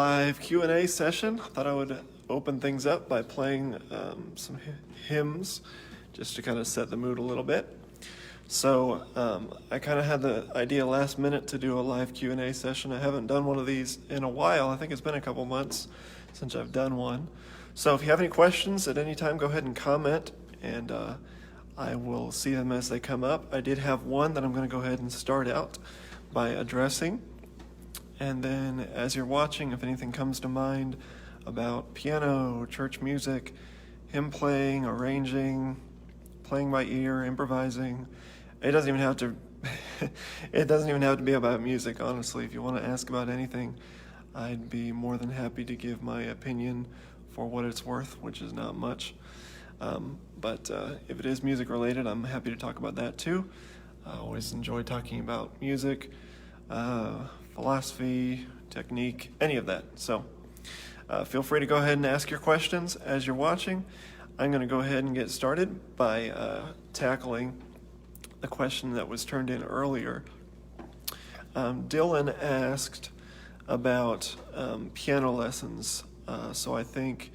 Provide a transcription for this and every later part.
live Q&A session. Thought I would open things up by playing some hymns just to kind of set the mood a little bit. So I kind of had the idea last minute to do a live Q&A session. I haven't done one of these in a while. I think it's been a couple months since I've done one. So if you have any questions at any time, go ahead and comment, and I will see them as they come up. I did have one that I'm going to go ahead and start out by addressing. And then as you're watching, if anything comes to mind about piano, church music, hymn playing, arranging, playing by ear, improvising, it doesn't even have to be about music, honestly. If you want to ask about anything, I'd be more than happy to give my opinion for what it's worth, which is not much. But if it is music related, I'm happy to talk about that too. I always enjoy talking about music, philosophy, technique, any of that. So feel free to go ahead and ask your questions as you're watching. I'm going to go ahead and get started by tackling the question that was turned in earlier. Dylan asked about piano lessons. So I think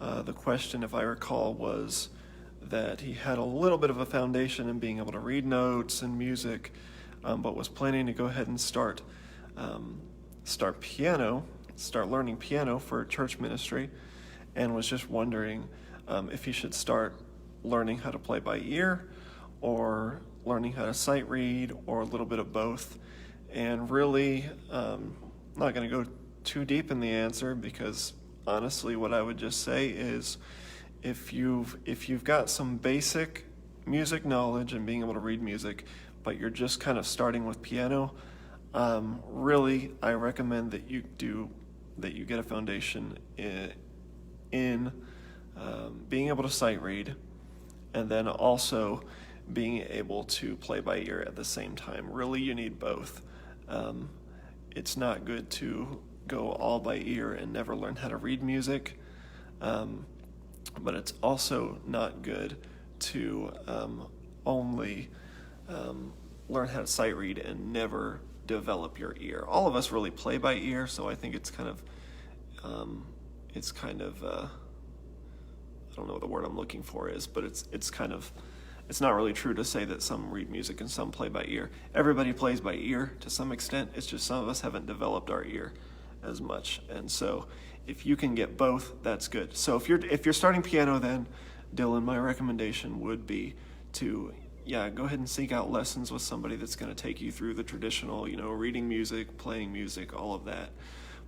the question, if I recall, was that he had a little bit of a foundation in being able to read notes and music, but was planning to go ahead and start learning piano for church ministry, and was just wondering if he should start learning how to play by ear or learning how to sight read, or a little bit of both. And really, I'm not going to go too deep in the answer, because honestly what I would just say is if you've got some basic music knowledge and being able to read music, but you're just kind of starting with piano, really I recommend that you get a foundation in being able to sight read, and then also being able to play by ear at the same time. Really, you need both. It's not good to go all by ear and never learn how to read music, but it's also not good to only learn how to sight read and never develop your ear. All of us really play by ear, so I think it's kind of I don't know what the word I'm looking for is, but it's not really true to say that some read music and some play by ear. Everybody plays by ear to some extent. It's just some of us haven't developed our ear as much. And so if you can get both, that's good. So if you're starting piano, then Dylan, my recommendation would be to go ahead and seek out lessons with somebody that's going to take you through the traditional, reading music, playing music, all of that.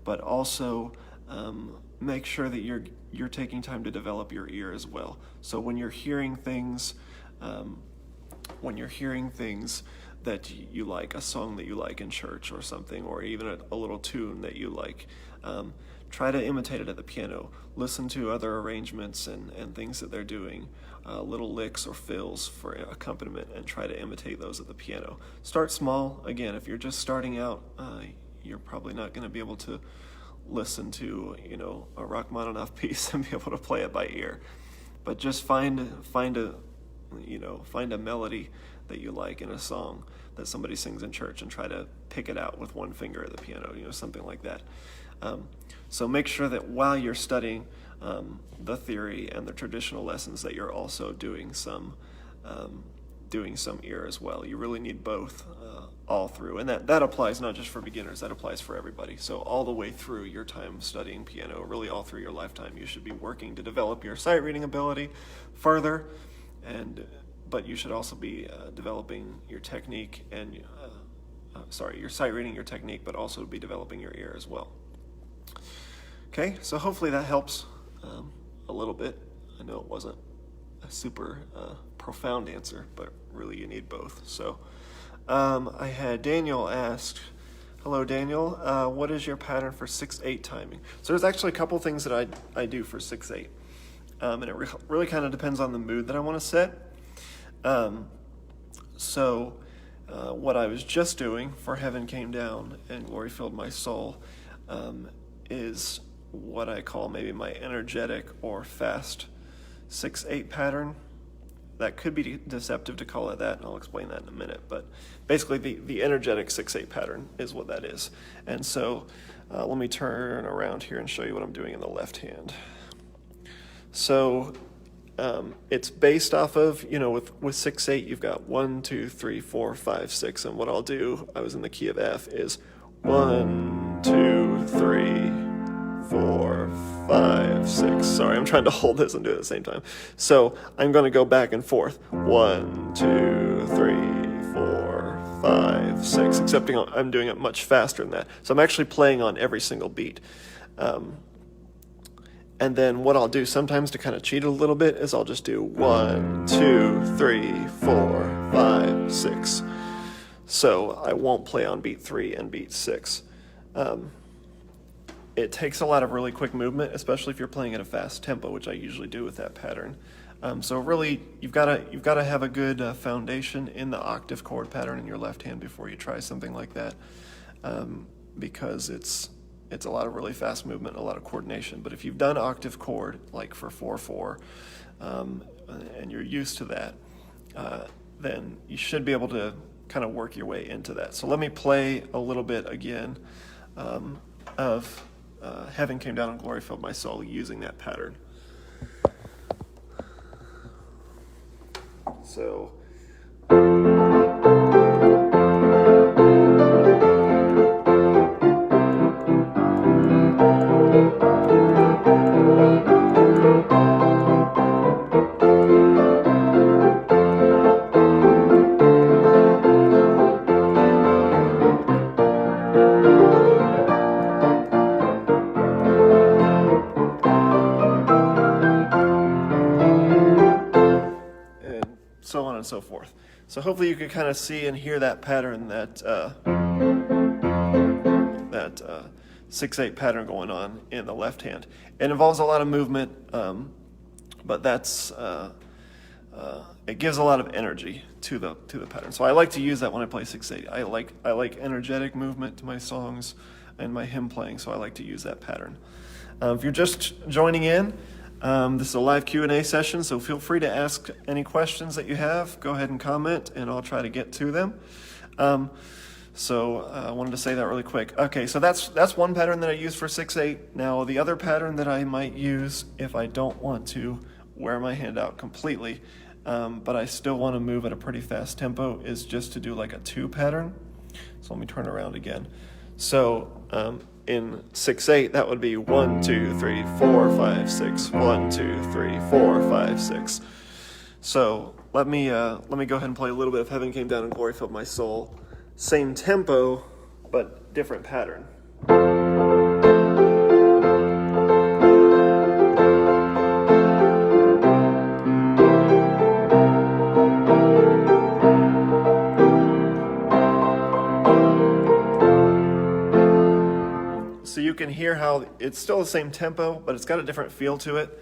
But also make sure that you're taking time to develop your ear as well. So when you're hearing things that you like, a song that you like in church or something, or even a little tune that you like, try to imitate it at the piano. Listen to other arrangements and things that they're doing, little licks or fills for accompaniment, and try to imitate those at the piano. Start small. Again, if you're just starting out, you're probably not going to be able to listen to a Rachmaninoff piece and be able to play it by ear. But just find a melody that you like in a song that somebody sings in church and try to pick it out with one finger at the piano, something like that. So make sure that while you're studying the theory and the traditional lessons, that you're also doing some ear as well. You really need both all through, and that applies not just for beginners, that applies for everybody. So all the way through your time studying piano, really all through your lifetime, you should be working to develop your sight reading ability further, but you should also be developing your technique and your sight reading, your technique, but also be developing your ear as well. Okay, so hopefully that helps a little bit. I know it wasn't a super profound answer, but really you need both. So I had Daniel ask, hello Daniel, what is your pattern for 6/8 timing? So there's actually a couple things that I do for 6/8, and it really kind of depends on the mood that I want to set. So what I was just doing for Heaven Came Down and Glory Filled My Soul is what I call maybe my energetic or fast 6/8 pattern. that could be deceptive to call it that, and I'll explain that in a minute. But basically, the energetic 6/8 pattern is what that is. And so let me turn around here and show you what I'm doing in the left hand. So it's based off of, with 6/8, you've got 1, 2, 3, 4, 5, 6, and what I'll do, I was in the key of F, is 1, 2, 3, 4, 5, 6. Sorry, I'm trying to hold this and do it at the same time. So I'm going to go back and forth. 1, 2, 3, 4, 5, 6, except I'm doing it much faster than that. So I'm actually playing on every single beat. And then what I'll do sometimes to kind of cheat a little bit is I'll just do 1, 2, 3, 4, 5, 6. So I won't play on beat 3 and beat 6. It takes a lot of really quick movement, especially if you're playing at a fast tempo, which I usually do with that pattern. So really, you've got to have a good foundation in the octave chord pattern in your left hand before you try something like that, because it's a lot of really fast movement, a lot of coordination. But if you've done octave chord, like for 4/4, and you're used to that, then you should be able to kind of work your way into that. So let me play a little bit again of Heaven Came Down and Glory Filled My Soul using that pattern. So so on and so forth. So hopefully you can kind of see and hear that pattern, that 6/8 pattern going on in the left hand. It involves a lot of movement, but it gives a lot of energy to the pattern. So I like to use that when I play 6/8. I like energetic movement to my songs and my hymn playing, so I like to use that pattern. If you're just joining in, this is a live Q&A session, so feel free to ask any questions that you have. Go ahead and comment, and I'll try to get to them. So I wanted to say that really quick. Okay, so that's one pattern that I use for 6/8. Now, the other pattern that I might use if I don't want to wear my hand out completely, but I still want to move at a pretty fast tempo, is just to do like a 2 pattern. So let me turn around again. So in 6/8, that would be 1, 2, 3, 4, 5, 6. 1, 2, 3, 4, 5, 6. So let me go ahead and play a little bit of Heaven Came Down and Glory Filled My Soul. Same tempo, but different pattern. So you can hear how it's still the same tempo, but it's got a different feel to it.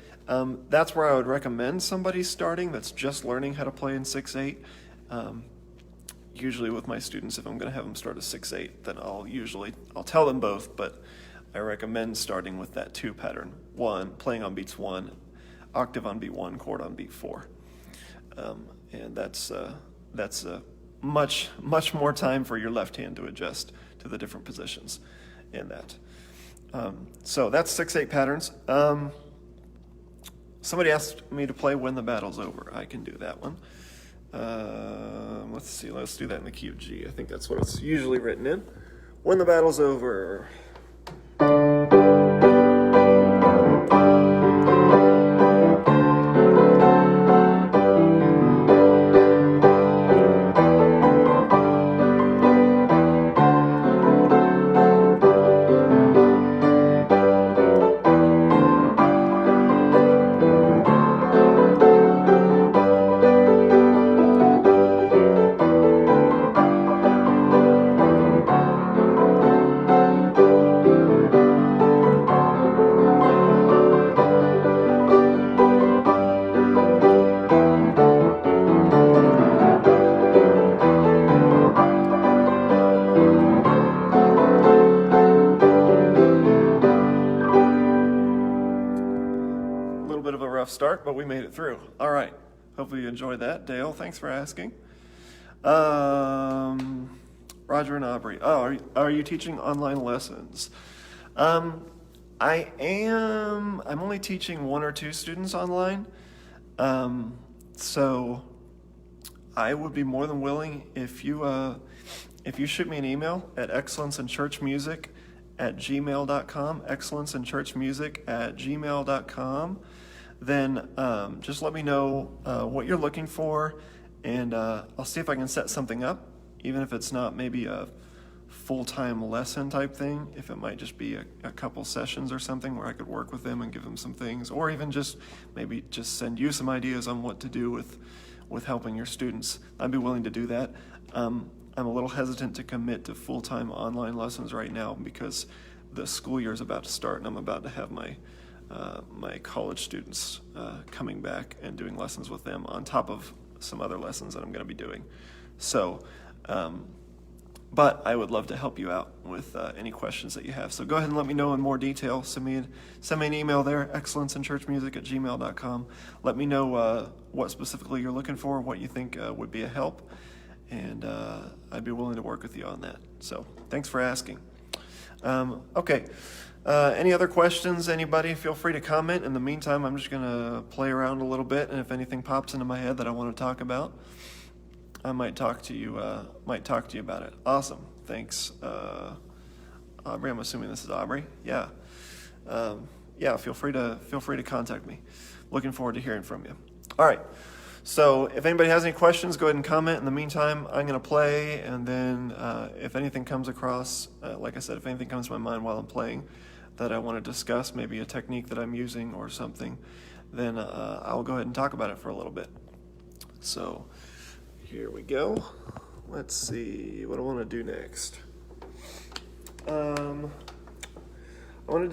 That's where I would recommend somebody starting that's just learning how to play in 6/8. Usually with my students, if I'm going to have them start a 6/8, then I'll tell them both, but I recommend starting with that 2 pattern. 1, playing on beats 1, octave on beat 1, chord on beat 4. And that's much more time for your left hand to adjust to the different positions in that. So that's 6/8 patterns. Somebody asked me to play When the Battle's Over. I can do that one. Let's see, let's do that in the key of G. I think that's what it's usually written in. When the battle's over. Start, but we made it through. All right. Hopefully you enjoyed that. Dale, thanks for asking. Roger and Aubrey. Oh, are you teaching online lessons? I am. I'm only teaching 1 or 2 students online. So I would be more than willing if you shoot me an email at excellenceinchurchmusic@gmail.com, excellenceinchurchmusic@gmail.com. Then just let me know what you're looking for, and I'll see if I can set something up, even if it's not maybe a full-time lesson type thing, if it might just be a couple sessions or something where I could work with them and give them some things, or even just maybe just send you some ideas on what to do with helping your students. I'd be willing to do that. I'm a little hesitant to commit to full-time online lessons right now because the school year is about to start and I'm about to have my college students coming back and doing lessons with them on top of some other lessons that I'm going to be doing. So, but I would love to help you out with any questions that you have. So go ahead and let me know in more detail. Send me an email there, excellenceinchurchmusic@gmail.com. Let me know what specifically you're looking for, what you think would be a help, and I'd be willing to work with you on that. So thanks for asking. Okay. Any other questions? Anybody? Feel free to comment. In the meantime, I'm just going to play around a little bit, and if anything pops into my head that I want to talk about, I might talk to you about it. Awesome. Thanks. Aubrey, I'm assuming this is Aubrey. Yeah. Feel free to contact me. Looking forward to hearing from you. All right. So if anybody has any questions, go ahead and comment. In the meantime, I'm going to play, and then if anything comes across, like I said, if anything comes to my mind while I'm playing that I want to discuss, maybe a technique that I'm using or something, then I'll go ahead and talk about it for a little bit. So here we go. Let's see what I want to do next. I don't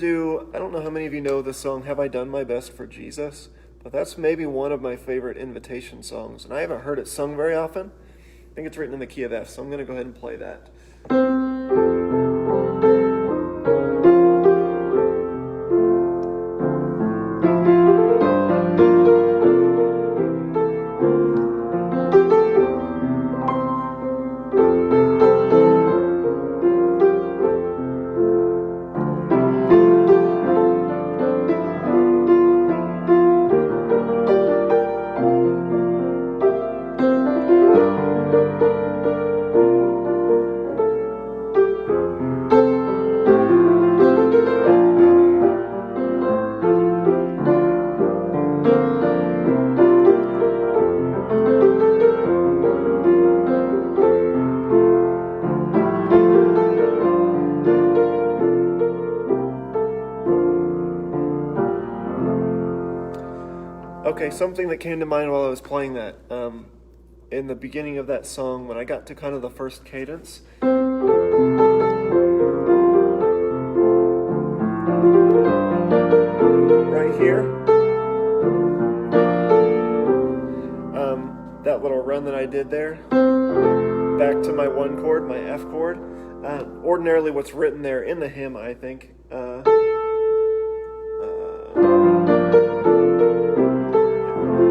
know how many of you know the song, Have I Done My Best for Jesus? But that's maybe one of my favorite invitation songs, and I haven't heard it sung very often. I think it's written in the key of F, so I'm going to go ahead and play that. Okay, something that came to mind while I was playing that, in the beginning of that song, when I got to kind of the first cadence, right here, that little run that I did there, back to my 1 chord, my F chord, ordinarily what's written there in the hymn, I think,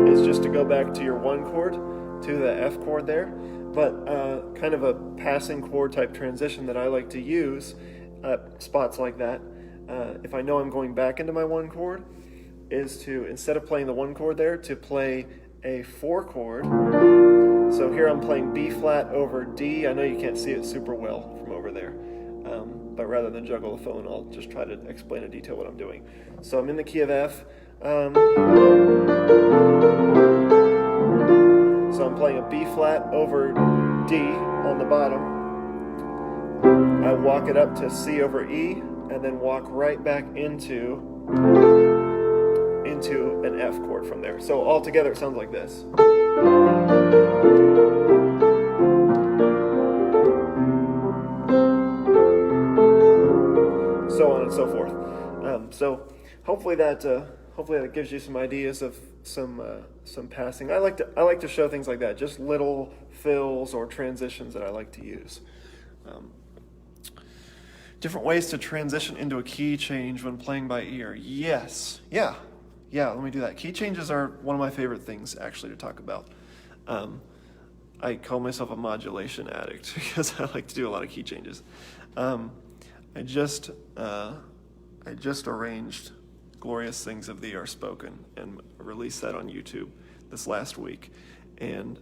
is just to go back to your 1 chord, to the F chord there, but kind of a passing chord type transition that I like to use, spots like that, if I know I'm going back into my 1 chord, is to, instead of playing the 1 chord there, to play a 4 chord. So here I'm playing B flat over D. I know you can't see it super well from over there, but rather than juggle the phone, I'll just try to explain in detail what I'm doing. So I'm in the key of F. So I'm playing a B flat over D on the bottom. I walk it up to C over E, and then walk right back into an F chord from there. So all together it sounds like this. So on and so forth. So hopefully that gives you some ideas of some passing. I like to show things like that, just little fills or transitions that I like to use. Different ways to transition into a key change when playing by ear. Yes, yeah, yeah, let me do that. Key changes are one of my favorite things actually to talk about. I call myself a modulation addict because I like to do a lot of key changes. I just arranged Glorious Things of Thee Are Spoken and released that on YouTube this last week. And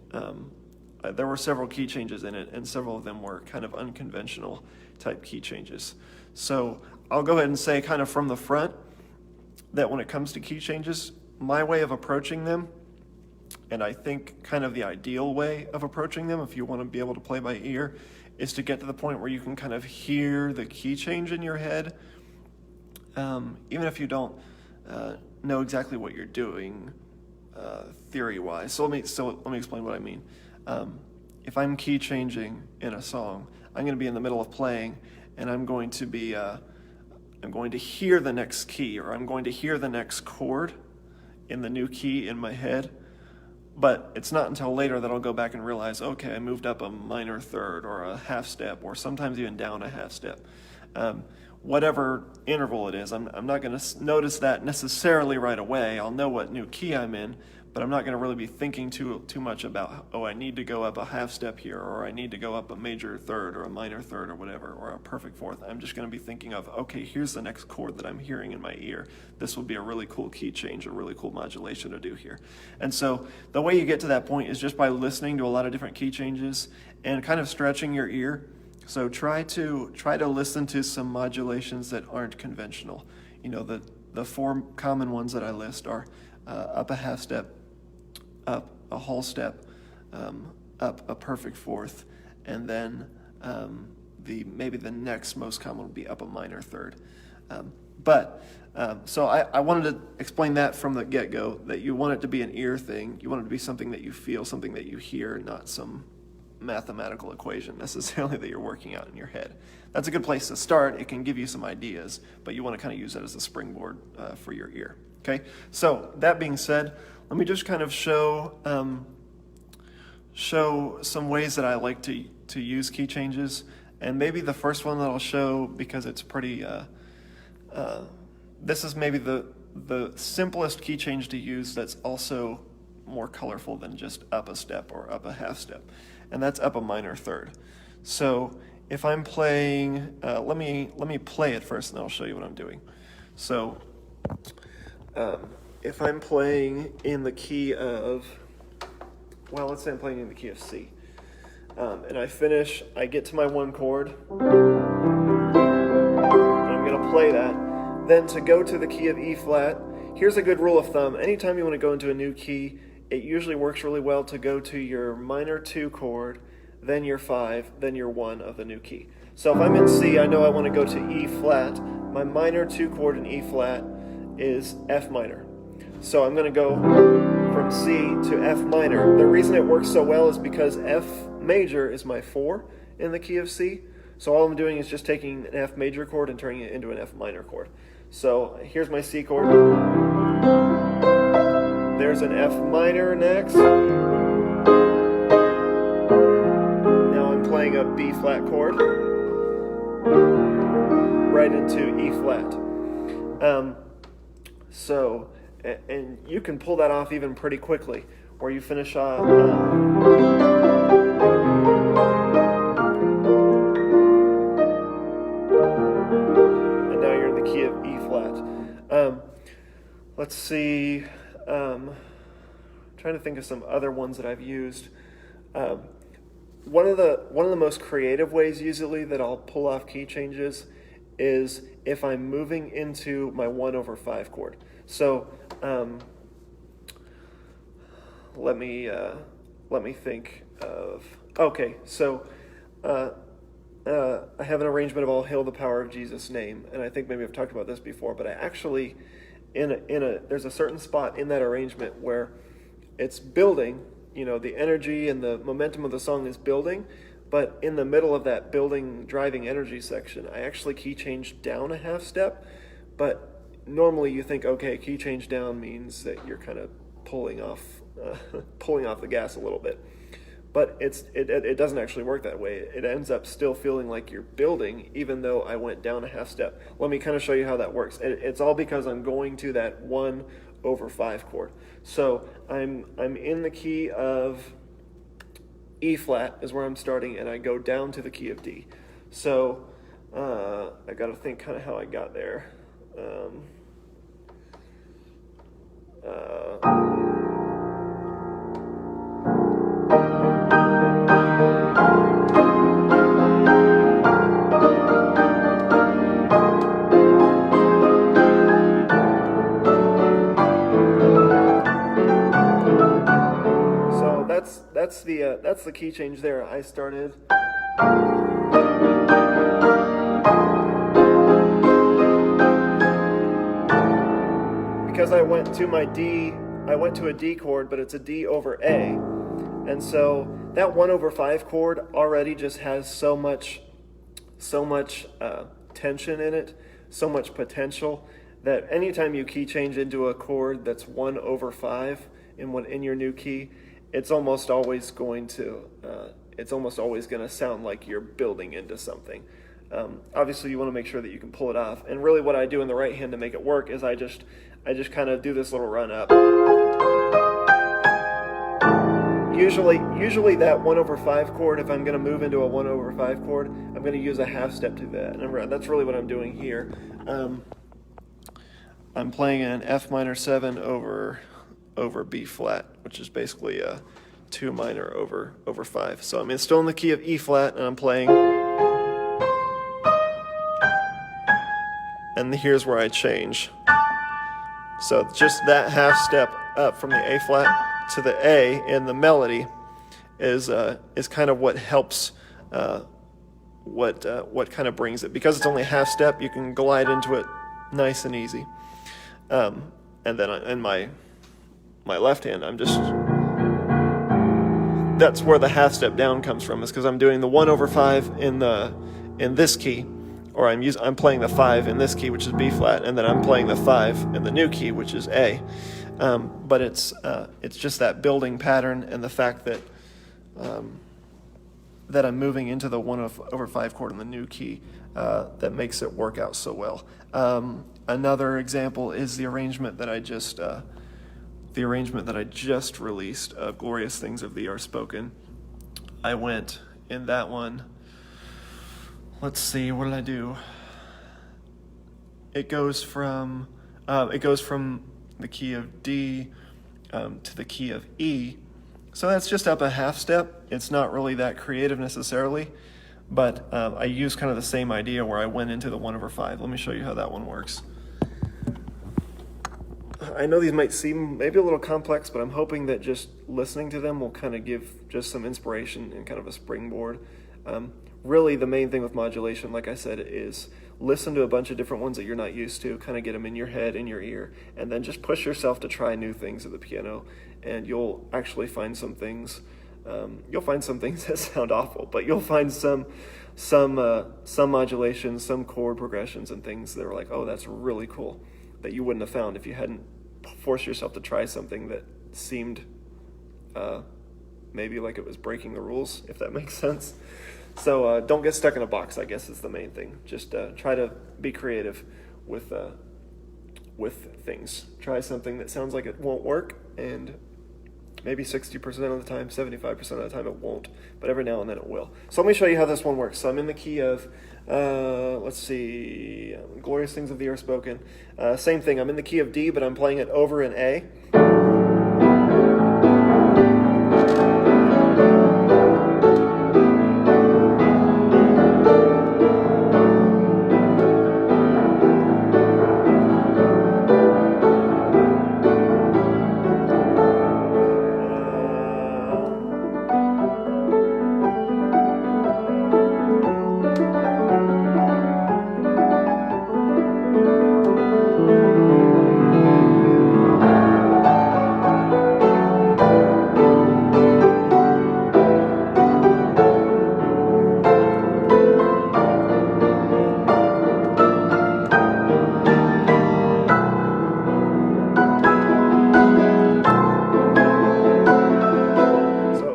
there were several key changes in it, and several of them were kind of unconventional type key changes. So I'll go ahead and say kind of from the front that when it comes to key changes, my way of approaching them, and I think kind of the ideal way of approaching them, if you want to be able to play by ear, is to get to the point where you can kind of hear the key change in your head, even if you don't know exactly what you're doing theory-wise. So let me explain what I mean. If I'm key changing in a song, I'm going to be in the middle of playing, and I'm going to hear the next key, or I'm going to hear the next chord in the new key in my head. But it's not until later that I'll go back and realize, okay, I moved up a minor third or a half step, or sometimes even down a half step. Whatever interval it is, I'm not going to notice that necessarily right away. I'll know what new key I'm in, but I'm not going to really be thinking too much about, oh, I need to go up a half step here, or I need to go up a major third or a minor third or whatever, or a perfect fourth. I'm just going to be thinking of, okay, here's the next chord that I'm hearing in my ear. This would be a really cool key change, a really cool modulation to do here. And so the way you get to that point is just by listening to a lot of different key changes and kind of stretching your ear. So try to listen to some modulations that aren't conventional. You know, the four common ones that I list are up a half step, up a whole step, up a perfect fourth, and then maybe the next most common would be up a minor third. So I wanted to explain that from the get-go, that you want it to be an ear thing. You want it to be something that you feel, something that you hear, not some mathematical equation necessarily that you're working out in your head. That's a good place to start. It can give you some ideas, but you want to kind of use that as a springboard for your ear. Okay, so that being said, let me just kind of show some ways that I like to use key changes. And maybe the first one that I'll show, because it's pretty, this is maybe the simplest key change to use that's also more colorful than just up a step or up a half step. And that's up a minor third. So if I'm playing, let me play it first and then I'll show you what I'm doing. So if I'm playing in the key of, well, let's say I'm playing in the key of C. And I get to my one chord, and I'm going to play that. Then to go to the key of E flat, here's a good rule of thumb. Anytime you want to go into a new key, it usually works really well to go to your minor 2 chord, then your 5, then your 1 of the new key. So if I'm in C, I know I want to go to E flat. My minor 2 chord in E flat is F minor. So I'm going to go from C to F minor. The reason it works so well is because F major is my 4 in the key of C. So all I'm doing is just taking an F major chord and turning it into an F minor chord. So here's my C chord. There's an F minor next. Now I'm playing a B flat chord right into E flat. And you can pull that off even pretty quickly, where you finish off. And now you're in the key of E flat. Let's see. I'm trying to think of some other ones that I've used. One of the most creative ways usually that I'll pull off key changes is if I'm moving into my 1/5 chord. So let me think of. Okay, so I have an arrangement of "All Hail the Power of Jesus' Name," and I think maybe I've talked about this before, but I actually there's a certain spot in that arrangement where it's building. You know, the energy and the momentum of the song is building, but in the middle of that building, driving energy section, I actually key change down a half step. But normally you think, okay, key change down means that you're kind of pulling off the gas a little bit. But it doesn't actually work that way. It ends up still feeling like you're building, even though I went down a half step. Let me kind of show you how that works. It's all because I'm going to that 1 over 5 chord. So I'm in the key of E flat is where I'm starting, and I go down to the key of D. So I got to think kind of how I got there. So that's the key change there. I started. Because I went to a D chord, but it's a D over A. And so that 1 over 5 chord already just has so much tension in it, so much potential, that anytime you key change into a chord that's 1 over 5 in your new key, it's almost always going to sound like you're building into something. Obviously, you want to make sure that you can pull it off. And really, what I do in the right hand to make it work is I just kind of do this little run up. Usually that 1 over 5 chord, if I'm going to move into a 1 over 5 chord, I'm going to use a half step to that. And that's really what I'm doing here. I'm playing an F minor 7 over B flat, which is basically a 2 minor over 5. So I'm still in the key of E flat, and I'm playing. And here's where I change. So just that half step up from the A flat to the A in the melody is kind of what helps, what kind of brings it. Because it's only a half step, you can glide into it nice and easy. And then in my left hand, that's where the half step down comes from, is because I'm doing the 1 over 5 in this key, or I'm playing the 5 in this key, which is B flat, and then I'm playing the 5 in the new key, which is A. But it's just that building pattern and the fact that I'm moving into the 1 over 5 chord in the new key that makes it work out so well. Another example is the arrangement that I just released of Glorious Things of Thee Are Spoken. I went in that one. Let's see, what did I do? It goes from the key of D to the key of E. So that's just up a half step. It's not really that creative necessarily, but I use kind of the same idea where I went into the 1 over 5. Let me show you how that one works. I know these might seem maybe a little complex, but I'm hoping that just listening to them will kind of give just some inspiration and kind of a springboard. Really, the main thing with modulation, like I said, is listen to a bunch of different ones that you're not used to, kind of get them in your head, in your ear, and then just push yourself to try new things at the piano, and you'll actually find some things. You'll find some things that sound awful, but you'll find some modulations, some chord progressions, and things that are like, oh, that's really cool, that you wouldn't have found if you hadn't forced yourself to try something that seemed maybe like it was breaking the rules, if that makes sense. So don't get stuck in a box, I guess, is the main thing. Just try to be creative with things. Try something that sounds like it won't work, and maybe 60% of the time, 75% of the time it won't, but every now and then it will. So let me show you how this one works. So I'm in the key of, let's see, Glorious Things of Thee Are Spoken. Same thing, I'm in the key of D, but I'm playing it over in A.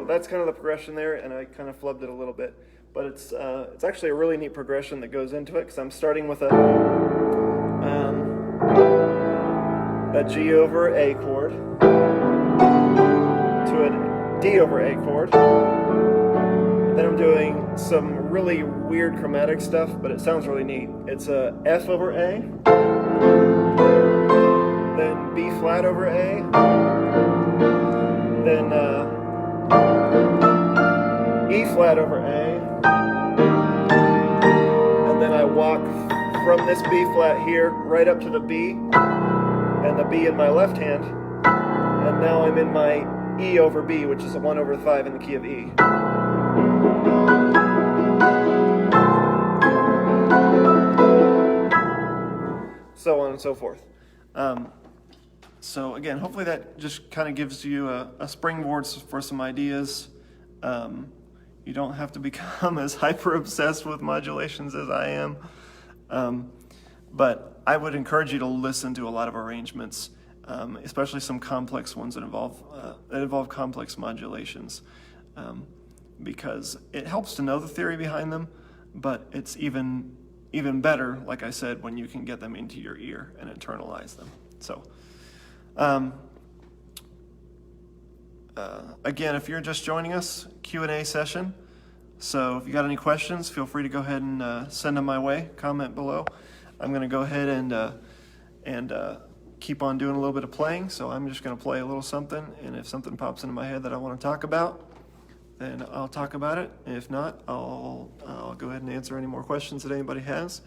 That's kind of the progression there, and I kind of flubbed it a little bit, but it's actually a really neat progression that goes into it, because I'm starting with a a G over A chord to a D over A chord. Then I'm doing some really weird chromatic stuff, but it sounds really neat. It's a F over A, then B flat over A, then E flat over A, and then I walk from this B flat here right up to the B, and the B in my left hand, and now I'm in my E over B, which is a 1 over 5 in the key of E. So on and so forth. So again, hopefully that just kind of gives you a springboard for some ideas. You don't have to become as hyper obsessed with modulations as I am, but I would encourage you to listen to a lot of arrangements, especially some complex ones that involve complex modulations, because it helps to know the theory behind them, but it's even better, like I said, when you can get them into your ear and internalize them. So, again, if you're just joining us, Q&A session. So if you got any questions, feel free to go ahead and send them my way, comment below. I'm going to go ahead and keep on doing a little bit of playing. So I'm just going to play a little something, and if something pops into my head that I want to talk about, then I'll talk about it. If not, I'll go ahead and answer any more questions that anybody has.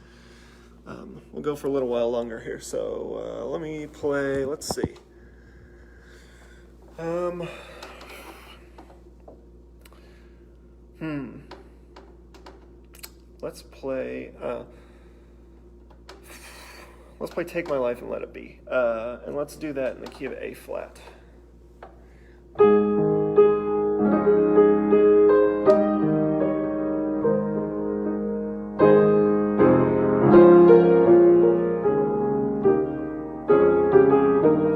We'll go for a little while longer here. So let me play, let's see. Let's play Take My Life and Let It Be. And let's do that in the key of A flat.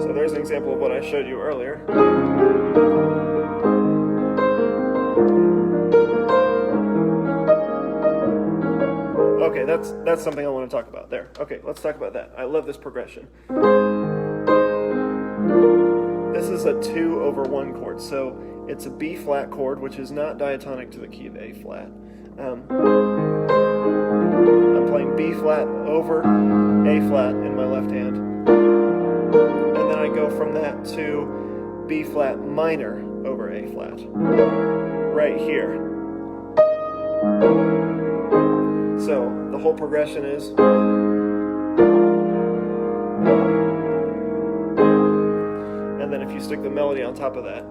So there's an example of what I showed you earlier. Okay, that's something I want to talk about there. Okay, let's talk about that. I love this progression. This is a 2 over 1 chord, so it's a B flat chord, which is not diatonic to the key of A flat. I'm playing B flat over A flat in my left hand, and then I go from that to B flat minor over A flat, right here. So the whole progression is, and then if you stick the melody on top of that,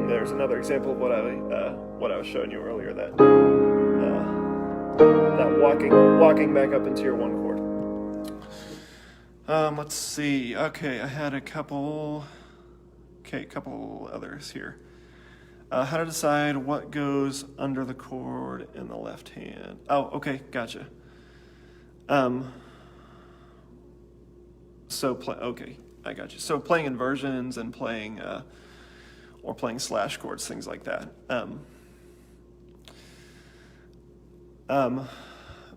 there's another example of what I was showing you earlier, that walking back up into your 1 chord. Let's see. Okay, I had a couple others here. How to decide what goes under the chord in the left hand. Oh, okay, gotcha. Okay, I got you. So playing inversions and playing or playing slash chords, things like that.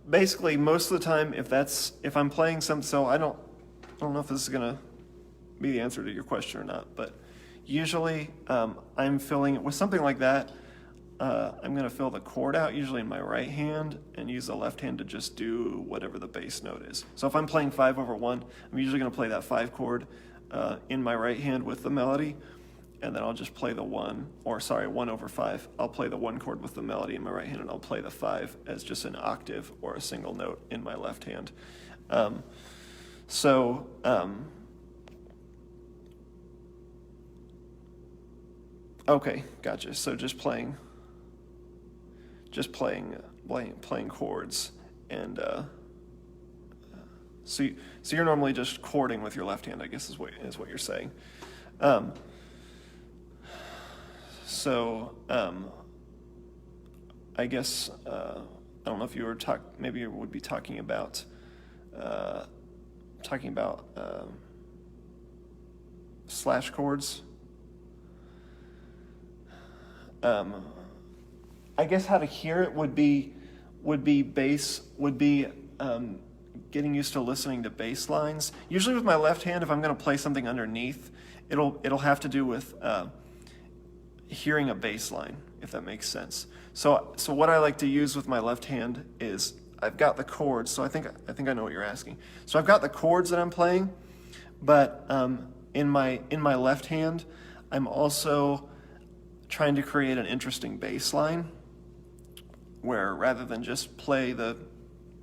Basically, most of the time, if I'm playing some, so I don't know if this is gonna be the answer to your question or not, but usually I'm filling it with something like that. I'm gonna fill the chord out usually in my right hand and use the left hand to just do whatever the bass note is. So if I'm playing 5 over 1, I'm usually gonna play that 5 chord in my right hand with the melody, and then I'll just play the 1 over 5. I'll play the 1 chord with the melody in my right hand, and I'll play the 5 as just an octave or a single note in my left hand. Okay, gotcha. So just playing chords, and so you're normally just chording with your left hand, I guess is what you're saying. I guess I don't know if you were maybe you would be talking about talking about slash chords. I guess how to hear it would be getting used to listening to bass lines. Usually with my left hand, if I'm going to play something underneath, it'll have to do with hearing a bass line, if that makes sense. So what I like to use with my left hand is I've got the chords. So I think I know what you're asking. So I've got the chords that I'm playing, but in my left hand, I'm also trying to create an interesting bass line, where rather than just play the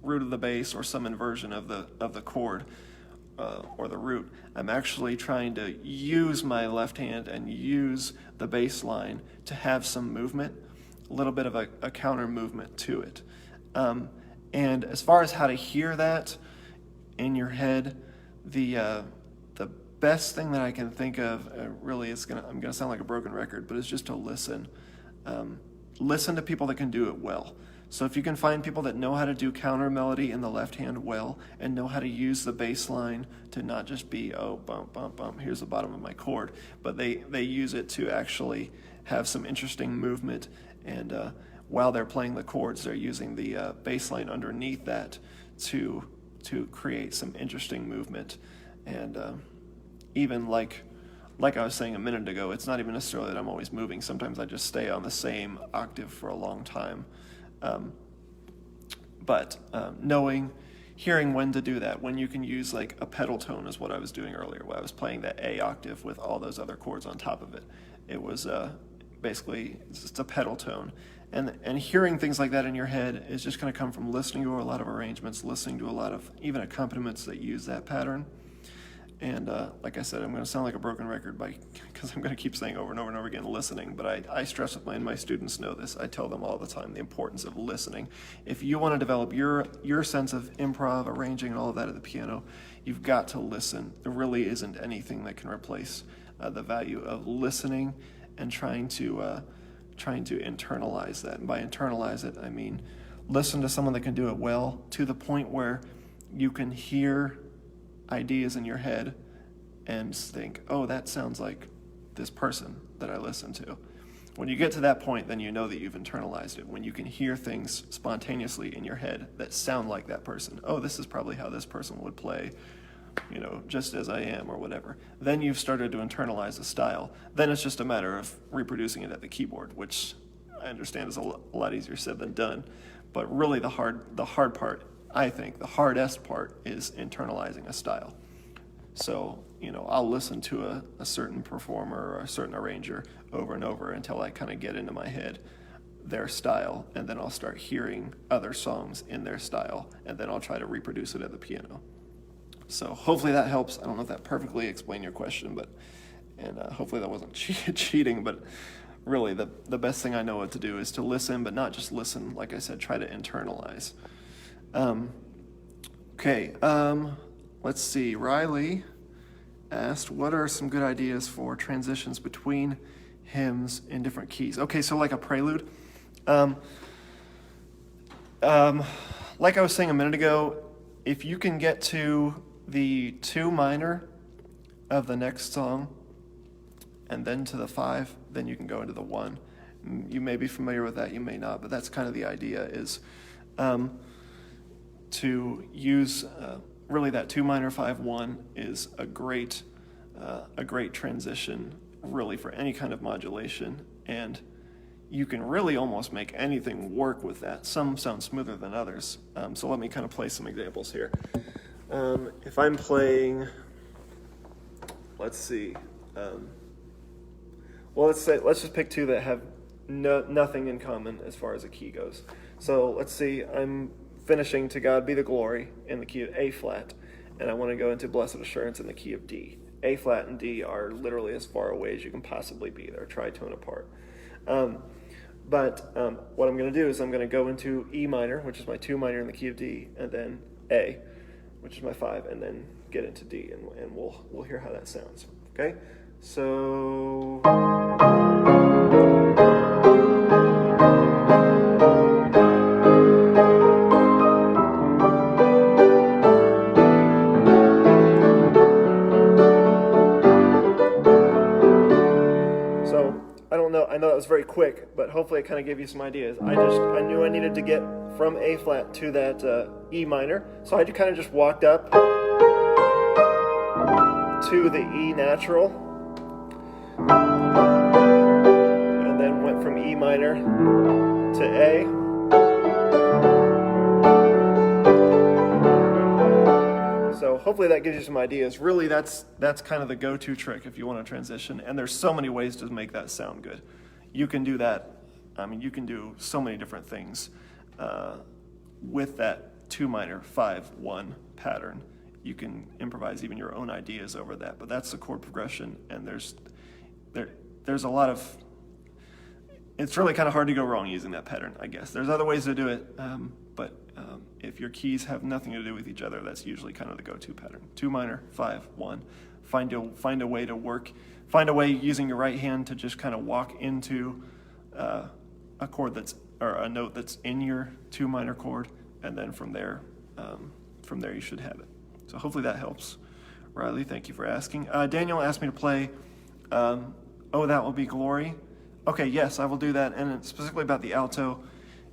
root of the bass or some inversion of the chord or the root, I'm actually trying to use my left hand and use the bass line to have some movement, a little bit of a counter movement to it. And as far as how to hear that in your head, the best thing that I can think of really is I'm gonna sound like a broken record, but it's just to listen. Listen to people that can do it well. So if you can find people that know how to do counter melody in the left hand well and know how to use the bass line to not just be, oh, bump, bump, bump, here's the bottom of my chord, but they use it to actually have some interesting movement. And while they're playing the chords, they're using the bass line underneath that to create some interesting movement. And even like I was saying a minute ago, it's not even necessarily that I'm always moving. Sometimes I just stay on the same octave for a long time. But hearing when to do that, when you can use like a pedal tone is what I was doing earlier, where I was playing that A octave with all those other chords on top of it. It was basically just a pedal tone. And hearing things like that in your head is just going to come from listening to a lot of arrangements, listening to a lot of even accompaniments that use that pattern. And like I said, I'm going to sound like a broken record because I'm going to keep saying over and over and over again, listening. But I stress with my students know this. I tell them all the time the importance of listening. If you want to develop your sense of improv, arranging, and all of that at the piano, you've got to listen. There really isn't anything that can replace the value of listening and trying to internalize that. And by internalize it, I mean listen to someone that can do it well to the point where you can hear ideas in your head and think, oh, that sounds like this person that I listen to. When you get to that point, then you know that you've internalized it. When you can hear things spontaneously in your head that sound like that person. Oh, this is probably how this person would play, just as I am or whatever. Then you've started to internalize a style. Then it's just a matter of reproducing it at the keyboard, which I understand is a lot easier said than done. But really the hard part, I think, the hardest part is internalizing a style. So, I'll listen to a certain performer or a certain arranger over and over until I kind of get into my head their style, and then I'll start hearing other songs in their style, and then I'll try to reproduce it at the piano. So hopefully that helps. I don't know if that perfectly explained your question, and hopefully that wasn't cheating, but really the best thing I know what to do is to listen, but not just listen, like I said, try to internalize. Let's see. Riley asked, what are some good ideas for transitions between hymns in different keys? Okay, so like a prelude. Like I was saying a minute ago, if you can get to the 2 minor of the next song and then to the 5, then you can go into the 1. You may be familiar with that, you may not, but that's kind of the idea, is to use really that 2 minor 5 1 is a great transition really for any kind of modulation, and you can really almost make anything work with that. Some sound smoother than others. So let me kind of play some examples here. If I'm playing, let's see. Let's just pick 2 that have nothing in common as far as a key goes. So let's see, I'm finishing To God Be the Glory in the key of A flat, and I want to go into Blessed Assurance in the key of D. A flat and D are literally as far away as you can possibly be. They're tritone apart. But what I'm going to do is I'm going to go into E minor, which is my 2 minor in the key of D, and then A, which is my 5, and then get into D, and we'll hear how that sounds. Okay? So... was very quick, but hopefully it kind of gave you some ideas. I knew I needed to get from A flat to that E minor, so I kind of just walked up to the E natural, and then went from E minor to A. So hopefully that gives you some ideas. Really, that's kind of the go-to trick if you want to transition, and there's so many ways to make that sound good. You can do that. I mean, you can do so many different things with that 2 minor 5-1 pattern. You can improvise even your own ideas over that, but that's the chord progression, and there's a lot of, it's really kind of hard to go wrong using that pattern, I guess. There's other ways to do it, but if your keys have nothing to do with each other, that's usually kind of the go-to pattern. 2 minor 5-1. Find a way to work. Find a way using your right hand to just kind of walk into a chord or a note that's in your 2 minor chord, and then from there you should have it. So hopefully that helps. Riley, thank you for asking. Daniel asked me to play Oh, That Will Be Glory. Okay, yes, I will do that, and it's specifically about the alto.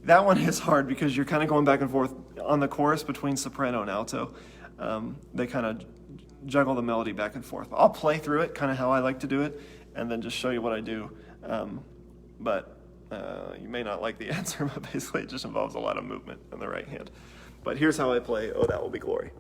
That one is hard because you're kind of going back and forth on the chorus between soprano and alto. They kind of juggle the melody back and forth. I'll play through it, kind of how I like to do it, and then just show you what I do. But you may not like the answer, but basically it just involves a lot of movement in the right hand. But here's how I play Oh, That Will Be Glory.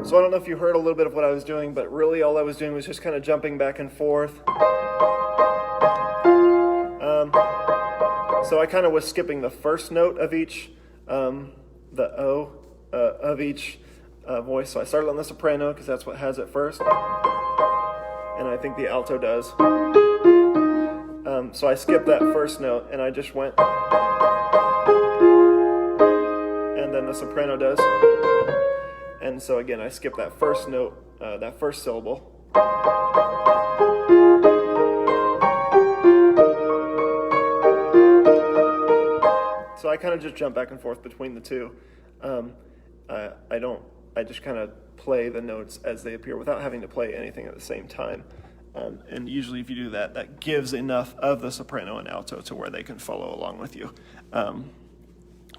So I don't know if you heard a little bit of what I was doing, but really all I was doing was just kind of jumping back and forth. So I kind of was skipping the first note of each, the O of each voice. So I started on the soprano because that's what has it first, and I think the alto does. So I skipped that first note and I just went, and then the soprano does. And so again, I skip that first note, that first syllable. So I kind of just jump back and forth between the two. I just kind of play the notes as they appear without having to play anything at the same time. And usually if you do that, that gives enough of the soprano and alto to where they can follow along with you. Of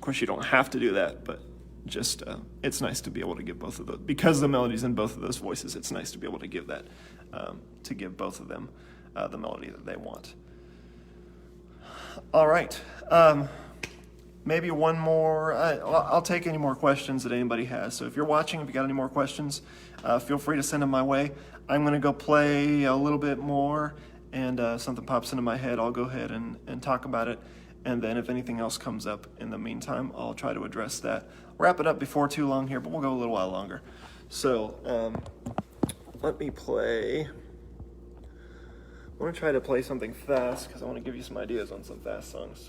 course, you don't have to do that, but just it's nice to be able to give both of those, because the melody's in both of those voices. It's nice to be able to give that, to give both of them the melody that they want. All right, maybe one more. I'll take any more questions that anybody has. So if you're watching, if you got any more questions, feel free to send them my way. I'm going to go play a little bit more, and something pops into my head, I'll go ahead and talk about it. And then if anything else comes up in the meantime, I'll try to address that. Wrap it up before too long here, but we'll go a little while longer. So let me play. I want to try to play something fast because I want to give you some ideas on some fast songs.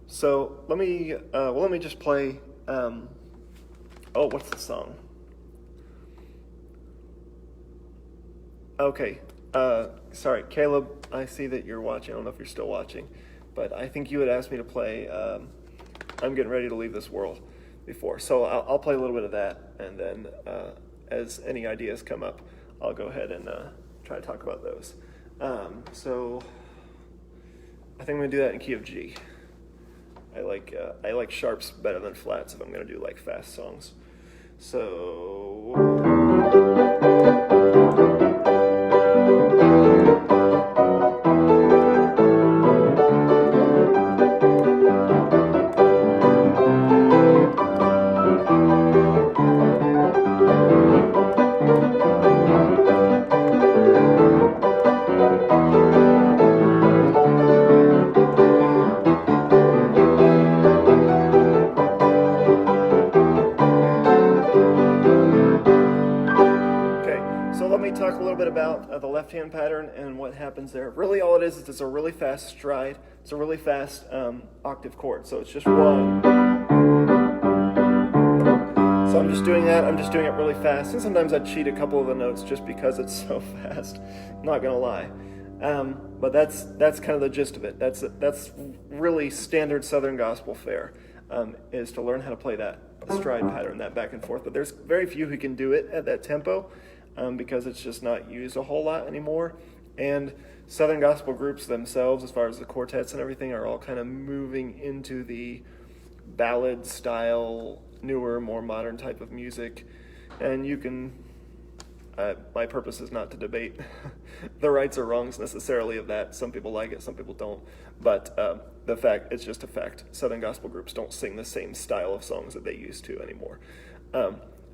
So let me just play. What's the song? Okay. Sorry, Caleb, I see that you're watching. I don't know if you're still watching, but I think you had asked me to play I'm Getting Ready to Leave This World before. So I'll play a little bit of that, and then as any ideas come up, I'll go ahead and try to talk about those. So I think I'm going to do that in key of G. I like sharps better than flats if I'm going to do like fast songs. So... talk a little bit about the left-hand pattern and what happens there. Really, all it is it's a really fast stride. It's a really fast octave chord. So it's just one. So I'm just doing that. I'm just doing it really fast. And sometimes I cheat a couple of the notes just because it's so fast. I'm not gonna lie. But that's kind of the gist of it. That's really standard Southern gospel fare, is to learn how to play that stride pattern, that back and forth. But there's very few who can do it at that tempo, because it's just not used a whole lot anymore. And Southern gospel groups themselves, as far as the quartets and everything, are all kind of moving into the ballad style, newer, more modern type of music. And you can, my purpose is not to debate the rights or wrongs necessarily of that. Some people like it, some people don't. But it's just a fact. Southern gospel groups don't sing the same style of songs that they used to anymore.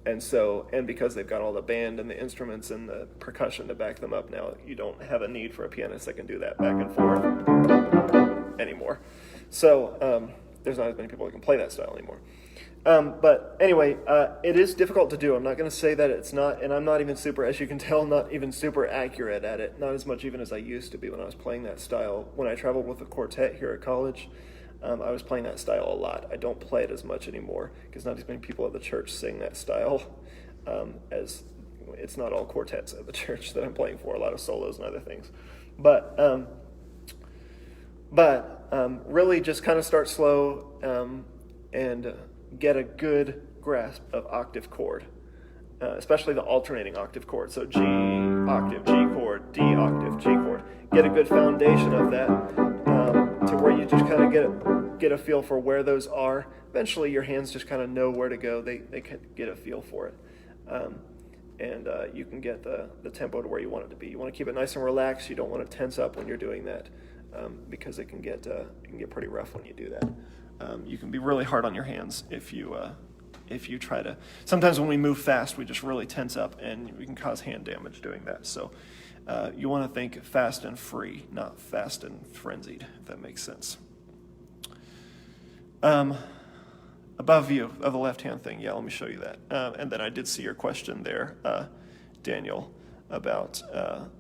And because they've got all the band and the instruments and the percussion to back them up now, you don't have a need for a pianist that can do that back and forth anymore. So there's not as many people that can play that style anymore. But anyway, it is difficult to do. I'm not going to say that it's not, and I'm not even super, as you can tell, not even super accurate at it. Not as much even as I used to be when I was playing that style. When I traveled with a quartet here at college, I was playing that style a lot. I don't play it as much anymore because not as many people at the church sing that style, as it's not all quartets at the church that I'm playing for, a lot of solos and other things. But really just kind of start slow and get a good grasp of octave chord, especially the alternating octave chord. So G octave, G chord, D octave, G chord. Get a good foundation of that to where you just kind of get a feel for where those are. Eventually your hands just kind of know where to go. They can get a feel for it. And you can get the tempo to where you want it to be. You want to keep it nice and relaxed. You don't want to tense up when you're doing that, because it can get pretty rough when you do that. You can be really hard on your hands if you try to. Sometimes when we move fast, we just really tense up, and we can cause hand damage doing that. So you want to think fast and free, not fast and frenzied, if that makes sense. Above view of the left-hand thing, yeah, let me show you that. And then I did see your question there, Daniel, about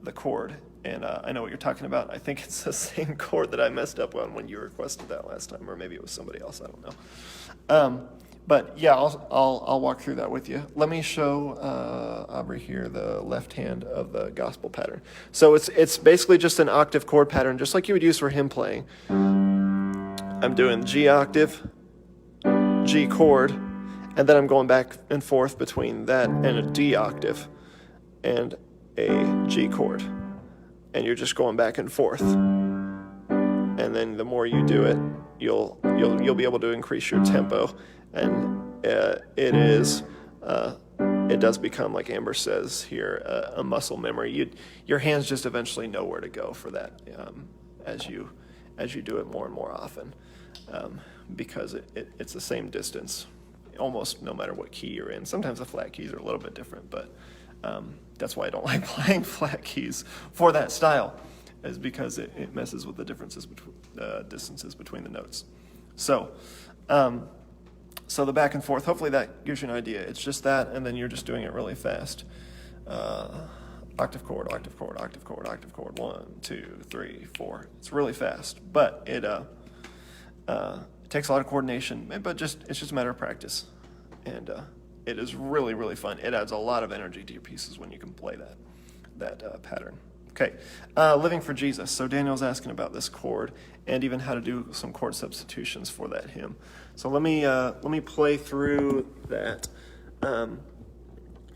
the chord. And I know what you're talking about. I think it's the same chord that I messed up on when you requested that last time, or maybe it was somebody else. I don't know. But yeah, I'll walk through that with you. Let me show over here the left hand of the gospel pattern. So it's basically just an octave chord pattern, just like you would use for hymn playing. I'm doing G octave, G chord, and then I'm going back and forth between that and a D octave and a G chord. And you're just going back and forth. And then the more you do it, you'll be able to increase your tempo. And it does become, like Amber says here, a muscle memory. Your hands just eventually know where to go for that, as you do it more and more often, because it's the same distance almost no matter what key you're in. Sometimes the flat keys are a little bit different, but that's why I don't like playing flat keys for that style, is because it messes with the differences between distances between the notes. So the back and forth, hopefully that gives you an idea. It's just that, and then you're just doing it really fast. Octave chord, octave chord, octave chord, octave chord, 1, 2, 3, 4. It's really fast, but it takes a lot of coordination, but it's just a matter of practice. And it is really, really fun. It adds a lot of energy to your pieces when you can play that pattern. Okay, Living for Jesus. So Daniel's asking about this chord and even how to do some chord substitutions for that hymn. So let me play through that.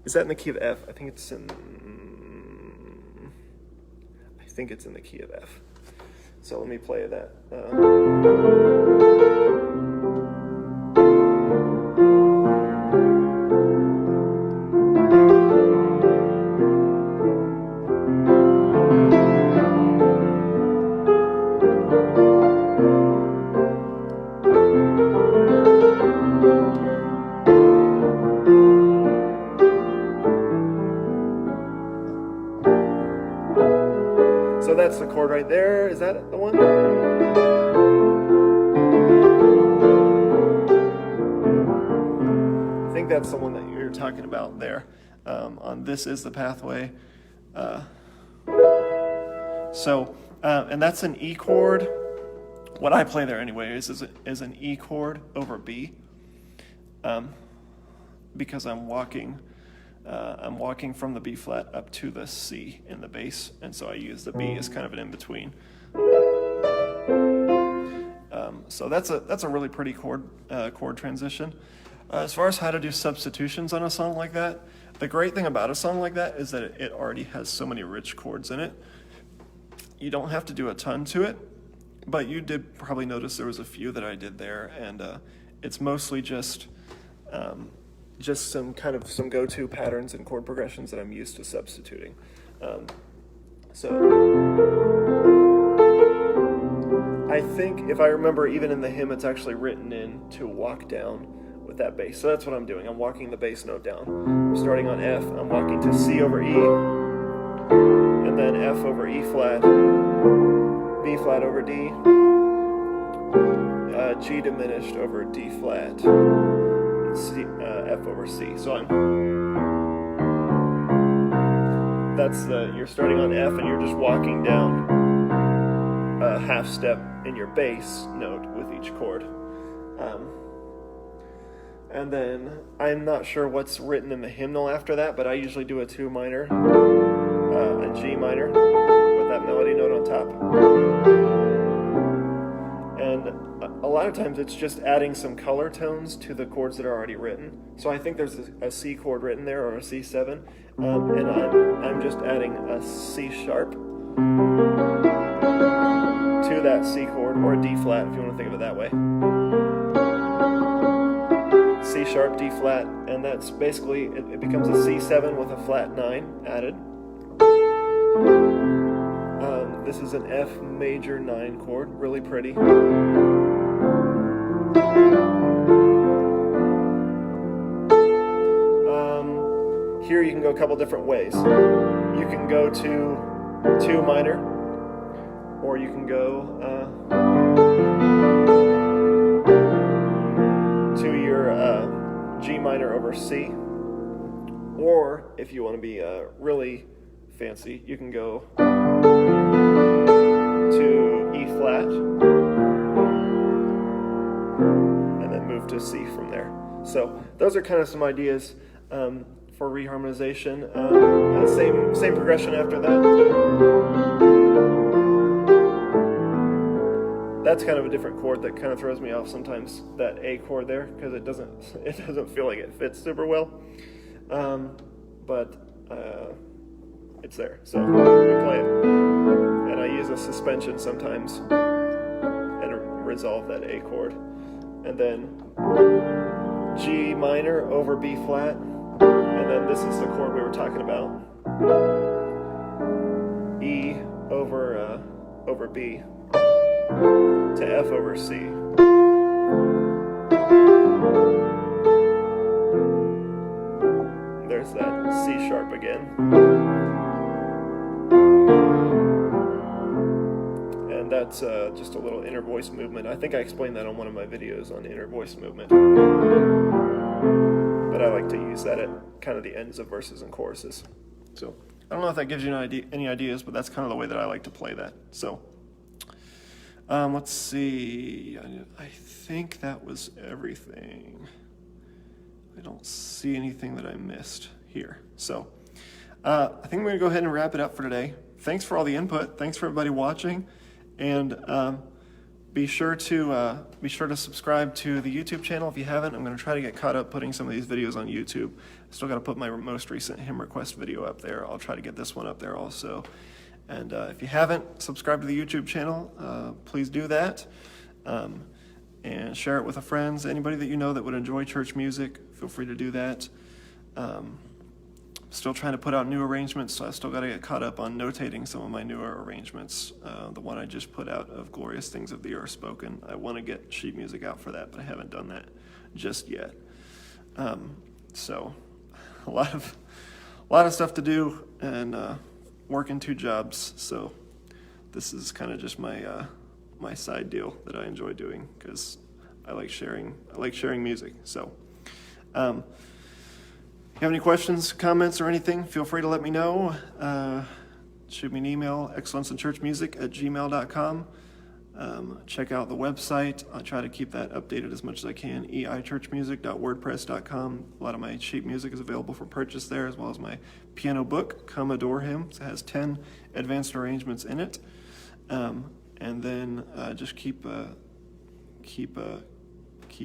Is that in the key of F? I think it's in the key of F. So let me play that. So that's the chord right there. Is that the one? I think that's the one that you're talking about there. On This Is the Pathway. And that's an E chord. What I play there anyway is an E chord over B, because I'm walking from the B flat up to the C in the bass, and so I use the B as kind of an in-between. So that's a really pretty chord transition. As far as how to do substitutions on a song like that, the great thing about a song like that is that it already has so many rich chords in it. You don't have to do a ton to it, but you did probably notice there was a few that I did there, and it's mostly just some go-to patterns and chord progressions that I'm used to substituting. So I think, if I remember, even in the hymn, it's actually written in to walk down with that bass. So that's what I'm doing. I'm walking the bass note down. I'm starting on F. I'm walking to C over E, and then F over E flat, B flat over D, G diminished over D flat, C, F over C. So you're starting on F and you're just walking down a half step in your bass note with each chord. And then I'm not sure what's written in the hymnal after that, but I usually do a 2 minor, a G minor with that melody note on top. And a lot of times it's just adding some color tones to the chords that are already written. So I think there's a C chord written there, or a C7, and I'm just adding a C sharp to that C chord, or a D flat if you want to think of it that way. C sharp, D flat, and that's basically, it becomes a C7 with a flat 9 added. This is an F major 9 chord, really pretty. Here you can go a couple different ways. You can go to 2 minor, or you can go to your G minor over C, or if you want to be really fancy, you can go to E flat and then move to C from there. So those are kind of some ideas for reharmonization. And same progression after that. That's kind of a different chord that kind of throws me off sometimes, that A chord there, because it doesn't feel like it fits super well. But it's there, so we play it. And I use a suspension sometimes and resolve that A chord. And then G minor over B flat, and then this is the chord we were talking about. E over B to F over C. There's that C sharp again. And that's just a little inner voice movement. I think I explained that on one of my videos on inner voice movement. But I like to use that at kind of the ends of verses and choruses. So I don't know if that gives you any ideas, but that's kind of the way that I like to play that. So let's see. I think that was everything. I don't see anything that I missed here. So I think we're going to go ahead and wrap it up for today. Thanks for all the input. Thanks for everybody watching. And be sure to subscribe to the YouTube channel if you haven't. I'm going to try to get caught up putting some of these videos on YouTube. I still got to put my most recent hymn request video up there. I'll try to get this one up there also. And if you haven't subscribed to the YouTube channel, please do that. And share it with friends. Anybody that you know that would enjoy church music, feel free to do that. Still trying to put out new arrangements, so I still got to get caught up on notating some of my newer arrangements. The one I just put out of Glorious Things of the Earth Spoken, I want to get sheet music out for that, but I haven't done that just yet. So a lot of stuff to do, and working 2 jobs, so this is kind of just my my side deal that I enjoy doing, because I like sharing music. So you have any questions, comments, or anything, feel free to let me know. Shoot me an email, excellenceinchurchmusic@gmail.com. Check out the website. I try to keep that updated as much as I can, eichurchmusic.wordpress.com. A lot of my sheet music is available for purchase there, as well as my piano book, Come Adore Him. It has 10 advanced arrangements in it. And then just keep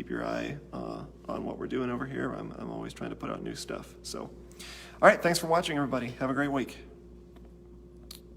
your eye on what we're doing over here. I'm always trying to put out new stuff. So, all right, thanks for watching, everybody. Have a great week.